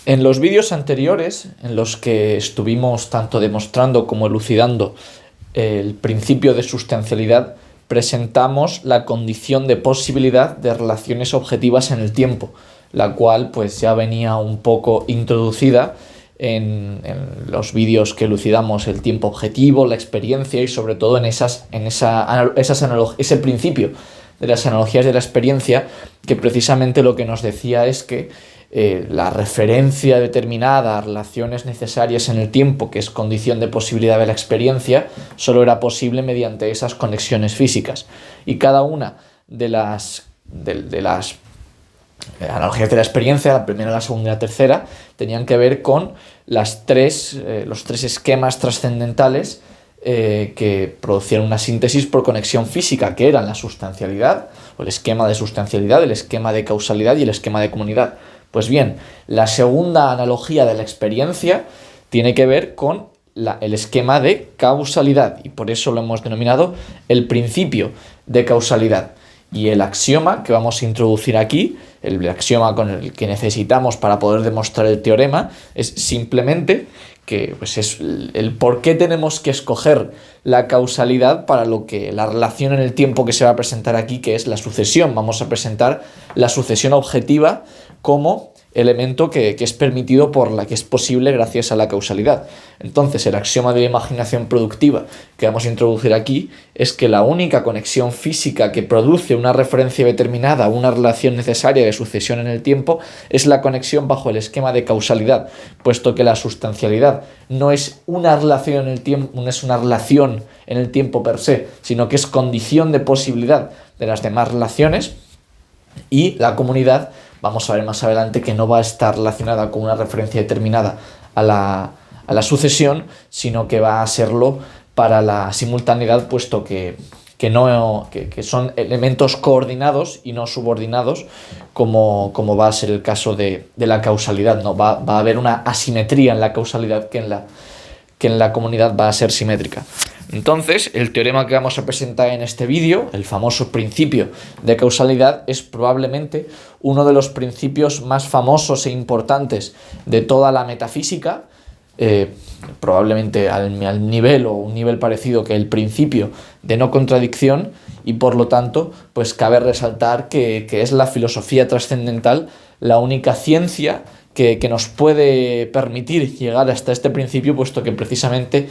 En los vídeos anteriores, en los que estuvimos tanto demostrando como elucidando el principio de sustancialidad, presentamos la condición de posibilidad de relaciones objetivas en el tiempo, la cual pues ya venía un poco introducida en los vídeos que elucidamos el tiempo objetivo, la experiencia y sobre todo en ese principio de las analogías de la experiencia, que precisamente lo que nos decía es que la referencia determinada a relaciones necesarias en el tiempo, que es condición de posibilidad de la experiencia, solo era posible mediante esas conexiones físicas. Y cada una de las analogías de la experiencia, la primera, la segunda y la tercera, tenían que ver con los tres esquemas trascendentales que producían una síntesis por conexión física, que eran la sustancialidad, o el esquema de sustancialidad, el esquema de causalidad y el esquema de comunidad. Pues bien, la segunda analogía de la experiencia tiene que ver con el esquema de causalidad, y por eso lo hemos denominado el principio de causalidad. Y el axioma que vamos a introducir aquí, el axioma con el que necesitamos para poder demostrar el teorema, es simplemente que pues es el por qué tenemos que escoger la causalidad para la relación en el tiempo que se va a presentar aquí, que es la sucesión. Vamos a presentar la sucesión objetiva como elemento que es permitido que es posible gracias a la causalidad. Entonces, el axioma de la imaginación productiva que vamos a introducir aquí es que la única conexión física que produce una referencia determinada, una relación necesaria de sucesión en el tiempo, es la conexión bajo el esquema de causalidad, puesto que la sustancialidad no es una relación en el tiempo, no es una relación en el tiempo per se, sino que es condición de posibilidad de las demás relaciones, y la comunidad, vamos a ver más adelante, que no va a estar relacionada con una referencia determinada a la sucesión, sino que va a serlo para la simultaneidad, puesto que son elementos coordinados y no subordinados, como va a ser el caso de la causalidad. No va a haber una asimetría en la causalidad que en la comunidad va a ser simétrica. Entonces, el teorema que vamos a presentar en este vídeo, el famoso principio de causalidad, es probablemente uno de los principios más famosos e importantes de toda la metafísica, probablemente al nivel o un nivel parecido que el principio de no contradicción, y por lo tanto, pues cabe resaltar que es la filosofía trascendental la única ciencia que nos puede permitir llegar hasta este principio, puesto que precisamente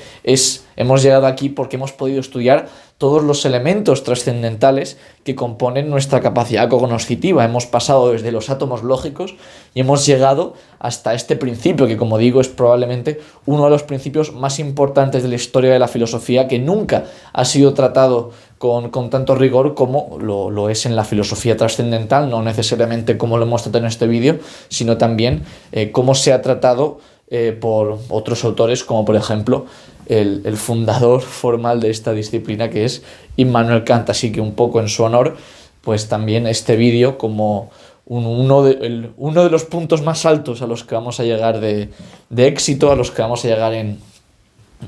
hemos llegado aquí porque hemos podido estudiar todos los elementos trascendentales que componen nuestra capacidad cognoscitiva. Hemos pasado desde los átomos lógicos y hemos llegado hasta este principio, que, como digo, es probablemente uno de los principios más importantes de la historia de la filosofía, que nunca ha sido tratado con tanto rigor como lo es en la filosofía trascendental, no necesariamente como lo hemos tratado en este vídeo, sino también cómo se ha tratado por otros autores, como por ejemplo el fundador formal de esta disciplina, que es Immanuel Kant. Así que, un poco en su honor, pues también este vídeo como uno de los puntos más altos a los que vamos a llegar de éxito, a los que vamos a llegar en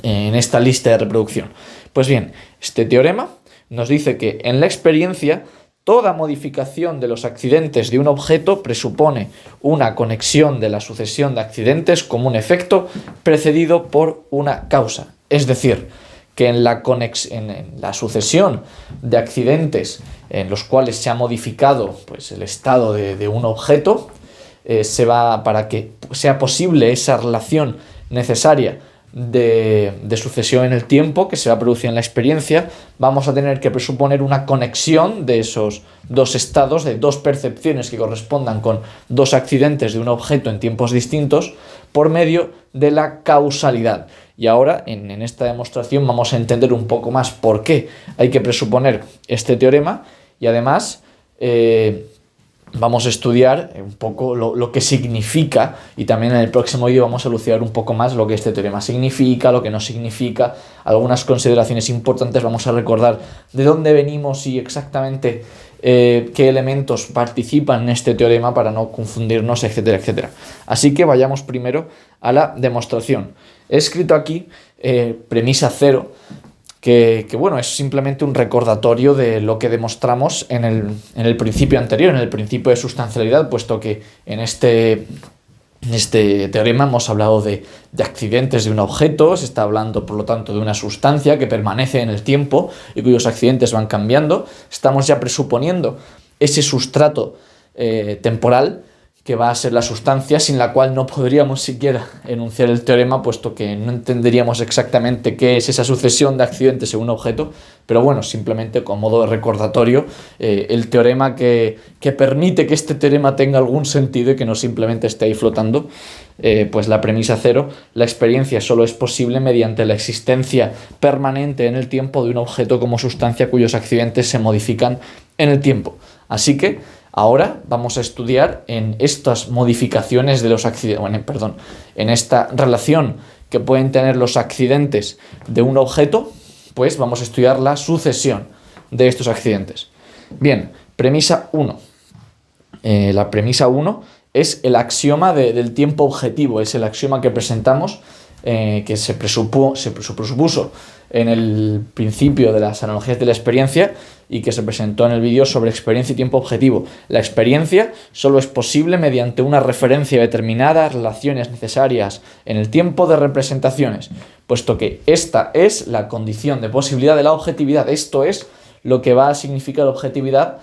esta lista de reproducción. Pues bien, este teorema nos dice que en la experiencia toda modificación de los accidentes de un objeto presupone una conexión de la sucesión de accidentes como un efecto precedido por una causa. Es decir, que en la sucesión de accidentes en los cuales se ha modificado pues, el estado de un objeto, para que sea posible esa relación necesaria de sucesión en el tiempo que se va a producir en la experiencia, vamos a tener que presuponer una conexión de esos dos estados, de dos percepciones que correspondan con dos accidentes de un objeto en tiempos distintos, por medio de la causalidad. Y ahora, en esta demostración, vamos a entender un poco más por qué hay que presuponer este teorema, y además vamos a estudiar un poco lo que significa, y también en el próximo vídeo vamos a elucidar un poco más lo que este teorema significa, lo que no significa, algunas consideraciones importantes. Vamos a recordar de dónde venimos y exactamente qué elementos participan en este teorema para no confundirnos, etcétera, etcétera. Así que vayamos primero a la demostración. He escrito aquí premisa cero, que bueno, es simplemente un recordatorio de lo que demostramos en el principio anterior, en el principio de sustancialidad, puesto que en este En este teorema hemos hablado de accidentes de un objeto, se está hablando por lo tanto de una sustancia que permanece en el tiempo y cuyos accidentes van cambiando. Estamos ya presuponiendo ese sustrato temporal que va a ser la sustancia, sin la cual no podríamos siquiera enunciar el teorema, puesto que no entenderíamos exactamente qué es esa sucesión de accidentes en un objeto, pero bueno, simplemente como modo de recordatorio, el teorema que permite que este teorema tenga algún sentido y que no simplemente esté ahí flotando, pues la premisa 0, la experiencia solo es posible mediante la existencia permanente en el tiempo de un objeto como sustancia cuyos accidentes se modifican en el tiempo. Así que ahora vamos a estudiar en estas modificaciones de los accidentes, en esta relación que pueden tener los accidentes de un objeto, pues vamos a estudiar la sucesión de estos accidentes. Bien, premisa 1. La premisa 1 es el axioma del tiempo objetivo, es el axioma que presentamos, que se presupuso en el principio de las analogías de la experiencia y que se presentó en el vídeo sobre experiencia y tiempo objetivo. La experiencia solo es posible mediante una referencia determinada a relaciones necesarias en el tiempo de representaciones, puesto que esta es la condición de posibilidad de la objetividad. Esto es lo que va a significar objetividad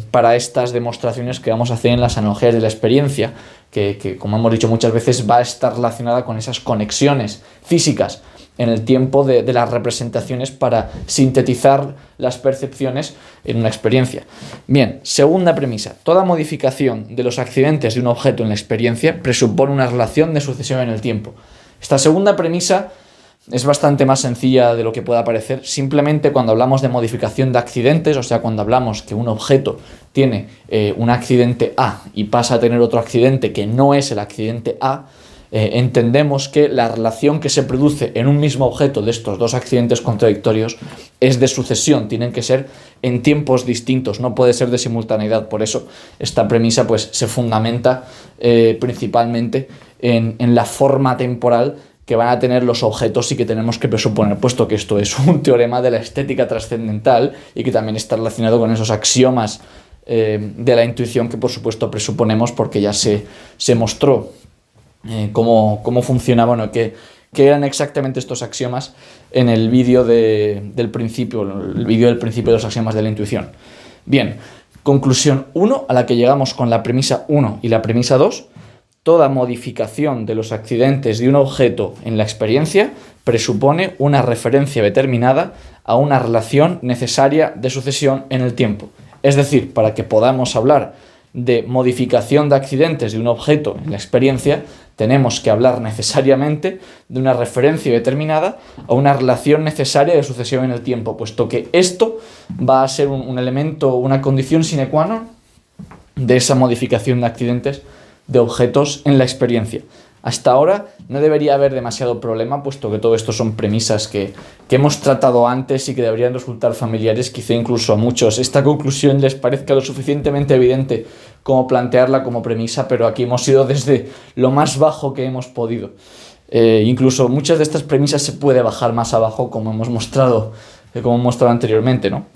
para estas demostraciones que vamos a hacer en las analogías de la experiencia, que como hemos dicho muchas veces va a estar relacionada con esas conexiones físicas en el tiempo de las representaciones para sintetizar las percepciones en una experiencia. Bien, segunda premisa. Toda modificación de los accidentes de un objeto en la experiencia presupone una relación de sucesión en el tiempo. Esta segunda premisa es bastante más sencilla de lo que pueda parecer. Simplemente cuando hablamos de modificación de accidentes, o sea, cuando hablamos que un objeto tiene un accidente A y pasa a tener otro accidente que no es el accidente A, entendemos que la relación que se produce en un mismo objeto de estos dos accidentes contradictorios es de sucesión, tienen que ser en tiempos distintos, no puede ser de simultaneidad. Por eso esta premisa pues, se fundamenta principalmente en la forma temporal que van a tener los objetos y que tenemos que presuponer, puesto que esto es un teorema de la estética trascendental y que también está relacionado con esos axiomas de la intuición que por supuesto presuponemos porque ya se mostró cómo funcionaba, bueno, qué eran exactamente estos axiomas en el vídeo del principio de los axiomas de la intuición. Bien, conclusión 1 a la que llegamos con la premisa 1 y la premisa 2. Toda modificación de los accidentes de un objeto en la experiencia presupone una referencia determinada a una relación necesaria de sucesión en el tiempo. Es decir, para que podamos hablar de modificación de accidentes de un objeto en la experiencia, tenemos que hablar necesariamente de una referencia determinada a una relación necesaria de sucesión en el tiempo, puesto que esto va a ser un elemento, una condición sine qua non de esa modificación de accidentes de objetos en la experiencia. Hasta ahora no debería haber demasiado problema, puesto que todo esto son premisas que hemos tratado antes y que deberían resultar familiares, quizá incluso a muchos esta conclusión les parezca lo suficientemente evidente como plantearla como premisa, pero aquí hemos ido desde lo más bajo que hemos podido. Incluso muchas de estas premisas se puede bajar más abajo, como hemos mostrado anteriormente, ¿no?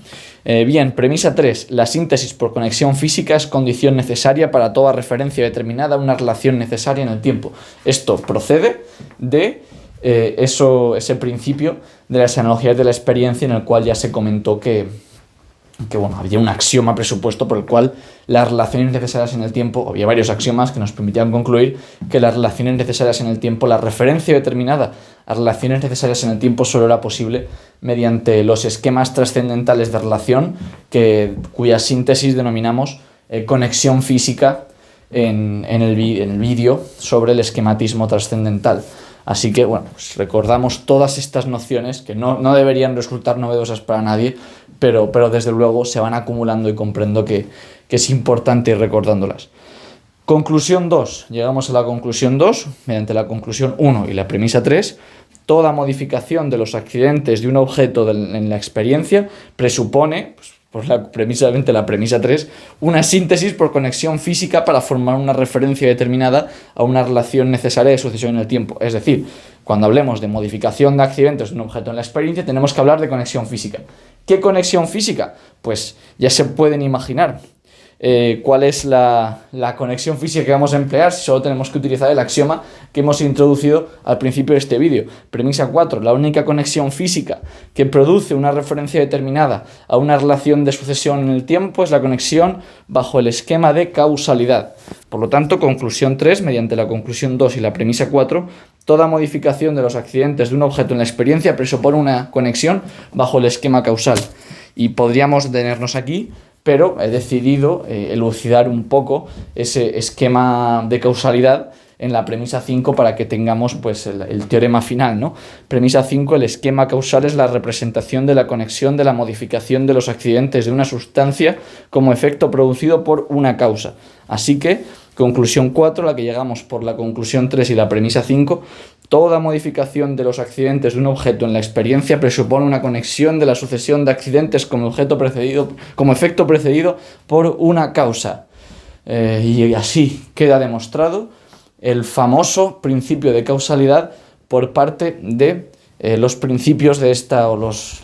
Bien, premisa 3. La síntesis por conexión física es condición necesaria para toda referencia determinada a una relación necesaria en el tiempo. Esto procede de ese principio de las analogías de la experiencia, en el cual ya se comentó que había un axioma presupuesto por el cual las relaciones necesarias en el tiempo, había varios axiomas que nos permitían concluir que las relaciones necesarias en el tiempo, la referencia determinada a relaciones necesarias en el tiempo solo era posible mediante los esquemas trascendentales de relación cuya síntesis denominamos conexión física en el vídeo sobre el esquematismo trascendental. Así que, pues recordamos todas estas nociones que no deberían resultar novedosas para nadie, pero desde luego se van acumulando y comprendo que es importante ir recordándolas. Conclusión 2. Llegamos a la conclusión 2, mediante la conclusión 1 y la premisa 3. Toda modificación de los accidentes de un objeto en la experiencia presupone, precisamente la premisa 3, una síntesis por conexión física para formar una referencia determinada a una relación necesaria de sucesión en el tiempo. Es decir, cuando hablemos de modificación de accidentes de un objeto en la experiencia, tenemos que hablar de conexión física. ¿Qué conexión física? Pues ya se pueden imaginar. cuál es la conexión física que vamos a emplear si solo tenemos que utilizar el axioma que hemos introducido al principio de este vídeo. Premisa 4. La única conexión física que produce una referencia determinada a una relación de sucesión en el tiempo es la conexión bajo el esquema de causalidad. Por lo tanto, conclusión 3, mediante la conclusión 2 y la premisa 4, toda modificación de los accidentes de un objeto en la experiencia presupone una conexión bajo el esquema causal. Y podríamos detenernos aquí, pero he decidido elucidar un poco ese esquema de causalidad en la premisa 5 para que tengamos pues, el teorema final, ¿no? Premisa 5, el esquema causal es la representación de la conexión de la modificación de los accidentes de una sustancia como efecto producido por una causa. Así que, conclusión 4, la que llegamos por la conclusión 3 y la premisa 5, toda modificación de los accidentes de un objeto en la experiencia presupone una conexión de la sucesión de accidentes como efecto precedido por una causa. Y así queda demostrado el famoso principio de causalidad por parte de los principios de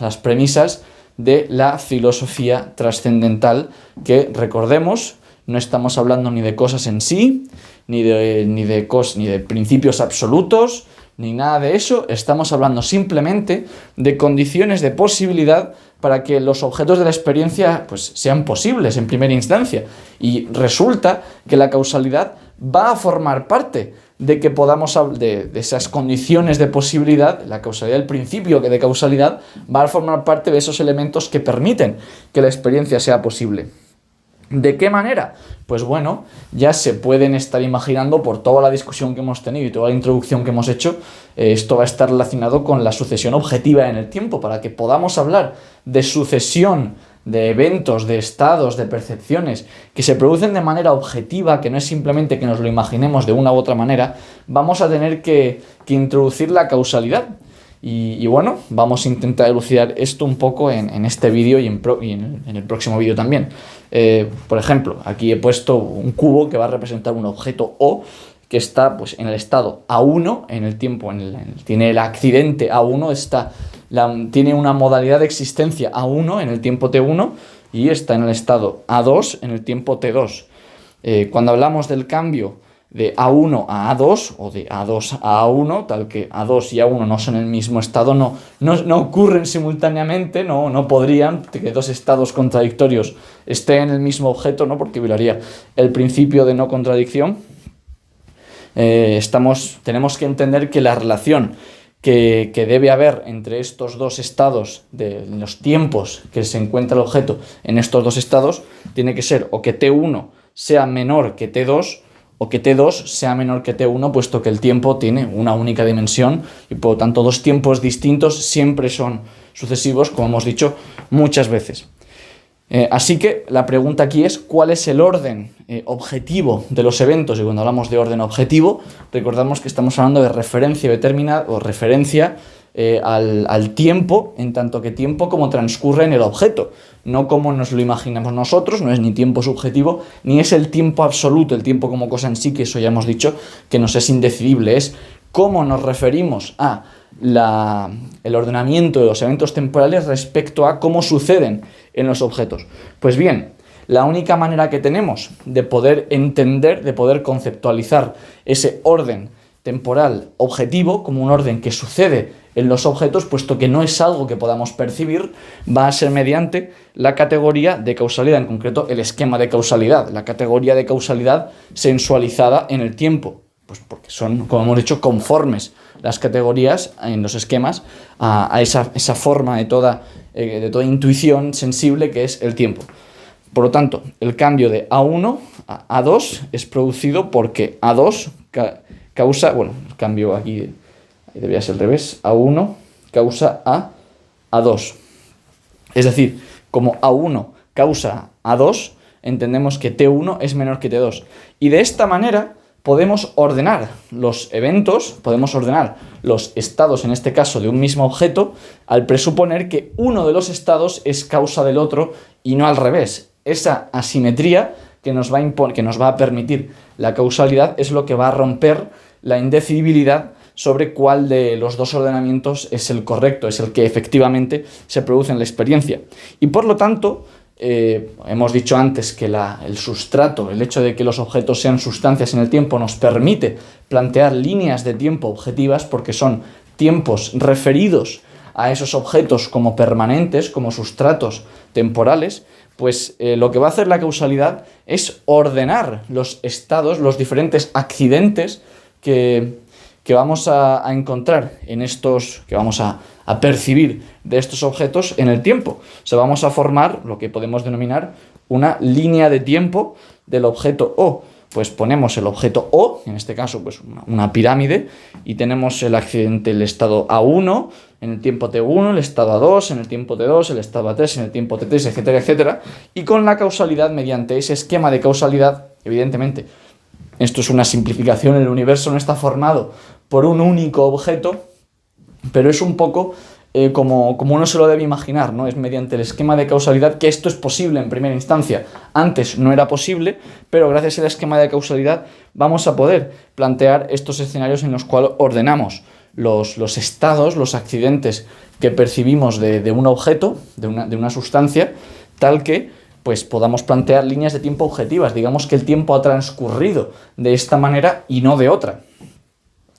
las premisas de la filosofía trascendental, que recordemos, no estamos hablando ni de cosas en sí, ni de principios absolutos, ni nada de eso. Estamos hablando simplemente de condiciones de posibilidad para que los objetos de la experiencia pues, sean posibles en primera instancia. Y resulta que la causalidad va a formar parte de que podamos hablar de esas condiciones de posibilidad. La causalidad, el principio de causalidad, va a formar parte de esos elementos que permiten que la experiencia sea posible. ¿De qué manera? Pues bueno, ya se pueden estar imaginando por toda la discusión que hemos tenido y toda la introducción que hemos hecho, esto va a estar relacionado con la sucesión objetiva en el tiempo. Para que podamos hablar de sucesión de eventos, de estados, de percepciones que se producen de manera objetiva, que no es simplemente que nos lo imaginemos de una u otra manera, vamos a tener que introducir la causalidad. Y bueno, vamos a intentar elucidar esto un poco en este vídeo y en el próximo vídeo también. Por ejemplo, aquí he puesto un cubo que va a representar un objeto O que está pues, en el estado A1 en el tiempo, tiene el accidente A1, tiene una modalidad de existencia A1 en el tiempo T1 y está en el estado A2 en el tiempo T2. Cuando hablamos del cambio de A1 a A2 o de A2 a A1, tal que A2 y A1 no son el mismo estado, no ocurren simultáneamente, no podrían que dos estados contradictorios estén en el mismo objeto, ¿no? Porque violaría el principio de no contradicción. Tenemos que entender que la relación que debe haber entre estos dos estados, de los tiempos que se encuentra el objeto en estos dos estados, tiene que ser o que T1 sea menor que T2 o que T2 sea menor que T1, puesto que el tiempo tiene una única dimensión y por lo tanto dos tiempos distintos siempre son sucesivos, como hemos dicho muchas veces. Así que la pregunta aquí es ¿cuál es el orden objetivo de los eventos? Y cuando hablamos de orden objetivo, recordamos que estamos hablando de referencia determinada o referencia al tiempo, en tanto que tiempo como transcurre en el objeto, no como nos lo imaginamos nosotros, no es ni tiempo subjetivo, ni es el tiempo absoluto, el tiempo como cosa en sí, que eso ya hemos dicho que nos es indecidible, es cómo nos referimos a el ordenamiento de los eventos temporales respecto a cómo suceden en los objetos. Pues bien, la única manera que tenemos de poder entender, de poder conceptualizar ese orden temporal objetivo como un orden que sucede en los objetos, puesto que no es algo que podamos percibir, va a ser mediante la categoría de causalidad, en concreto el esquema de causalidad, la categoría de causalidad sensualizada en el tiempo, pues porque son, como hemos dicho, conformes las categorías en los esquemas a esa forma de toda intuición sensible que es el tiempo. Por lo tanto, el cambio de A1 a A2 es producido porque A2 causa, bueno, el cambio aquí debería ser al revés, A1 causa a A2. Es decir, como A1 causa A2, entendemos que T1 es menor que T2. Y de esta manera podemos ordenar los eventos, podemos ordenar los estados, en este caso, de un mismo objeto, al presuponer que uno de los estados es causa del otro y no al revés. Esa asimetría que nos va a permitir la causalidad es lo que va a romper la indecidibilidad sobre cuál de los dos ordenamientos es el correcto, es el que efectivamente se produce en la experiencia. Y por lo tanto, hemos dicho antes que el sustrato, el hecho de que los objetos sean sustancias en el tiempo, nos permite plantear líneas de tiempo objetivas porque son tiempos referidos a esos objetos como permanentes, como sustratos temporales. Pues lo que va a hacer la causalidad es ordenar los estados, los diferentes accidentes que vamos a encontrar en estos, que vamos a percibir de estos objetos en el tiempo. O sea, vamos a formar lo que podemos denominar una línea de tiempo del objeto O. Pues ponemos el objeto O, en este caso pues una pirámide, y tenemos el accidente, el estado A1 en el tiempo T1, el estado A2 en el tiempo T2, el estado A3 en el tiempo T3, etcétera, etcétera. Y con la causalidad, mediante ese esquema de causalidad, evidentemente, esto es una simplificación, el universo no está formado por un único objeto, pero es un poco como uno se lo debe imaginar, ¿no? Es mediante el esquema de causalidad que esto es posible en primera instancia. Antes no era posible, pero gracias al esquema de causalidad vamos a poder plantear estos escenarios en los cuales ordenamos los estados, los accidentes que percibimos de un objeto, de una sustancia, tal que pues podamos plantear líneas de tiempo objetivas. Digamos que el tiempo ha transcurrido de esta manera y no de otra.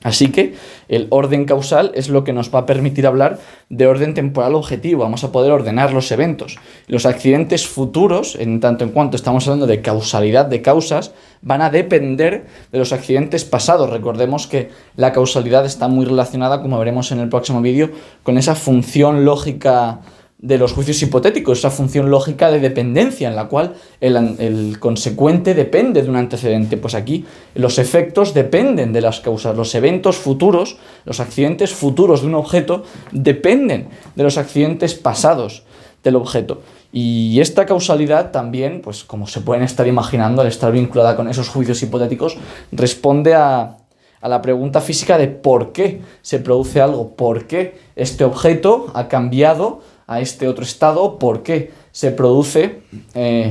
Así que el orden causal es lo que nos va a permitir hablar de orden temporal objetivo. Vamos a poder ordenar los eventos. Los accidentes futuros, en tanto en cuanto estamos hablando de causalidad de causas, van a depender de los accidentes pasados. Recordemos que la causalidad está muy relacionada, como veremos en el próximo vídeo, con esa función lógica de los juicios hipotéticos, esa función lógica de dependencia en la cual el consecuente depende de un antecedente. Pues aquí los efectos dependen de las causas, los eventos futuros, los accidentes futuros de un objeto dependen de los accidentes pasados del objeto. Y esta causalidad también, pues como se pueden estar imaginando, al estar vinculada con esos juicios hipotéticos, responde a la pregunta física de por qué se produce algo, por qué este objeto ha cambiado a este otro estado, por qué se produce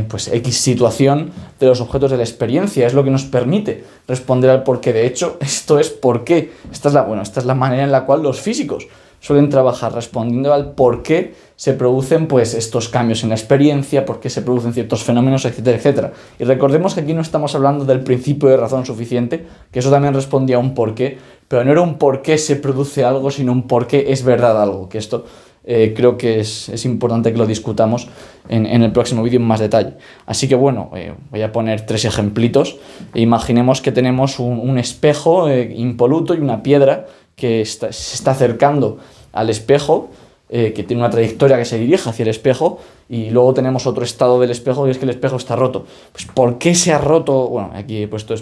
pues X situación de los objetos de la experiencia. Es lo que nos permite responder al por qué. De hecho, esto es por qué. Esta es la manera en la cual los físicos suelen trabajar, respondiendo al por qué se producen pues estos cambios en la experiencia, por qué se producen ciertos fenómenos, etcétera, etcétera. Y recordemos que aquí no estamos hablando del principio de razón suficiente, que eso también respondía a un por qué, pero no era un por qué se produce algo, sino un por qué es verdad algo, que esto creo que es importante que lo discutamos en el próximo vídeo en más detalle. Así que bueno, voy a poner 3 ejemplitos. Imaginemos que tenemos un espejo impoluto y una piedra que se está acercando al espejo, que tiene una trayectoria que se dirige hacia el espejo, y luego tenemos otro estado del espejo, y es que el espejo está roto. Pues ¿por qué se ha roto? Bueno, aquí he puesto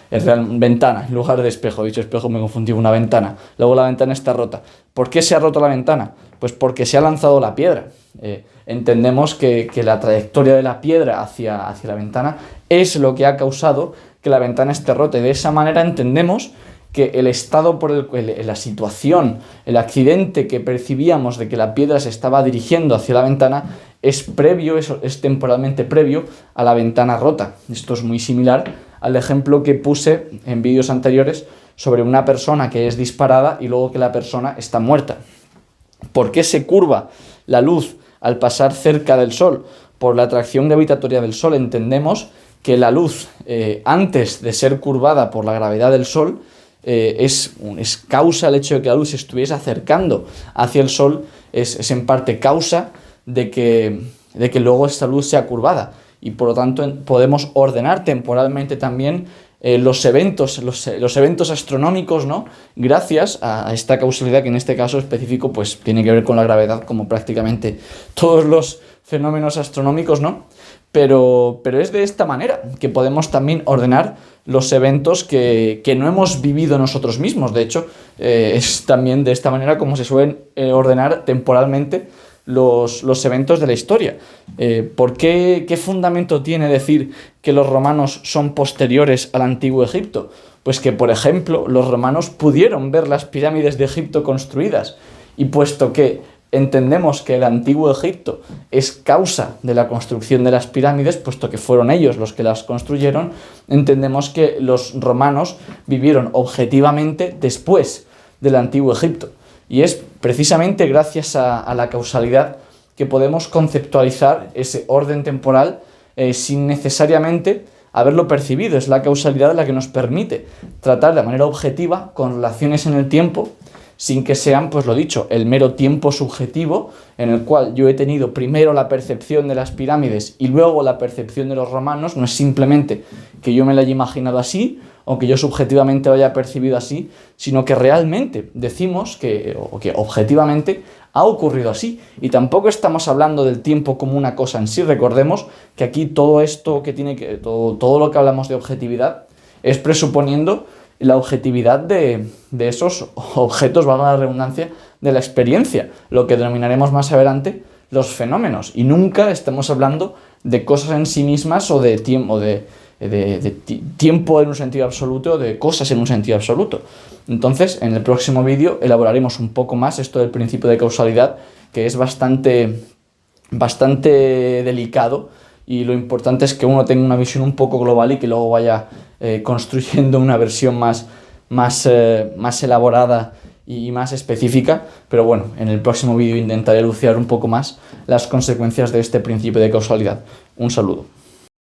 ventana en lugar de espejo. He dicho espejo, me confundí, una ventana. Luego la ventana está rota. ¿Por qué se ha roto la ventana? Pues porque se ha lanzado la piedra. Entendemos que la trayectoria de la piedra hacia la ventana es lo que ha causado que la ventana esté rota. Y de esa manera entendemos que el estado la situación, el accidente que percibíamos de que la piedra se estaba dirigiendo hacia la ventana es temporalmente previo a la ventana rota. Esto es muy similar al ejemplo que puse en vídeos anteriores sobre una persona que es disparada y luego que la persona está muerta. ¿Por qué se curva la luz al pasar cerca del Sol? Por la atracción gravitatoria del Sol. Entendemos que la luz, antes de ser curvada por la gravedad del Sol, es causa el hecho de que la luz se estuviese acercando hacia el Sol, es en parte causa de que luego esta luz sea curvada. Y por lo tanto podemos ordenar temporalmente también los eventos astronómicos, ¿no? Gracias a esta causalidad que en este caso específico pues tiene que ver con la gravedad, como prácticamente todos los fenómenos astronómicos, ¿no? Pero es de esta manera que podemos también ordenar los eventos que no hemos vivido nosotros mismos. De hecho, es también de esta manera como se suelen ordenar temporalmente los eventos de la historia. ¿Qué fundamento tiene decir que los romanos son posteriores al antiguo Egipto? Pues que, por ejemplo, los romanos pudieron ver las pirámides de Egipto construidas, y puesto que entendemos que el antiguo Egipto es causa de la construcción de las pirámides, puesto que fueron ellos los que las construyeron, entendemos que los romanos vivieron objetivamente después del antiguo Egipto. Y es precisamente gracias a la causalidad que podemos conceptualizar ese orden temporal sin necesariamente haberlo percibido. Es la causalidad la que nos permite tratar de manera objetiva con relaciones en el tiempo, sin que sean, pues lo dicho, el mero tiempo subjetivo en el cual yo he tenido primero la percepción de las pirámides y luego la percepción de los romanos. No es simplemente que yo me la haya imaginado así o que yo subjetivamente lo haya percibido así, sino que realmente decimos que objetivamente ha ocurrido así. Y tampoco estamos hablando del tiempo como una cosa en sí. Recordemos que aquí todo esto todo lo que hablamos de objetividad es presuponiendo la objetividad de esos objetos, valga la redundancia, de la experiencia, lo que denominaremos más adelante los fenómenos. Y nunca estamos hablando de cosas en sí mismas o de tiempo en un sentido absoluto o de cosas en un sentido absoluto. Entonces, en el próximo vídeo elaboraremos un poco más esto del principio de causalidad, que es bastante delicado, y lo importante es que uno tenga una visión un poco global y que luego vaya construyendo una versión más elaborada y más específica. Pero bueno, en el próximo vídeo intentaré elucidar un poco más las consecuencias de este principio de causalidad. Un saludo.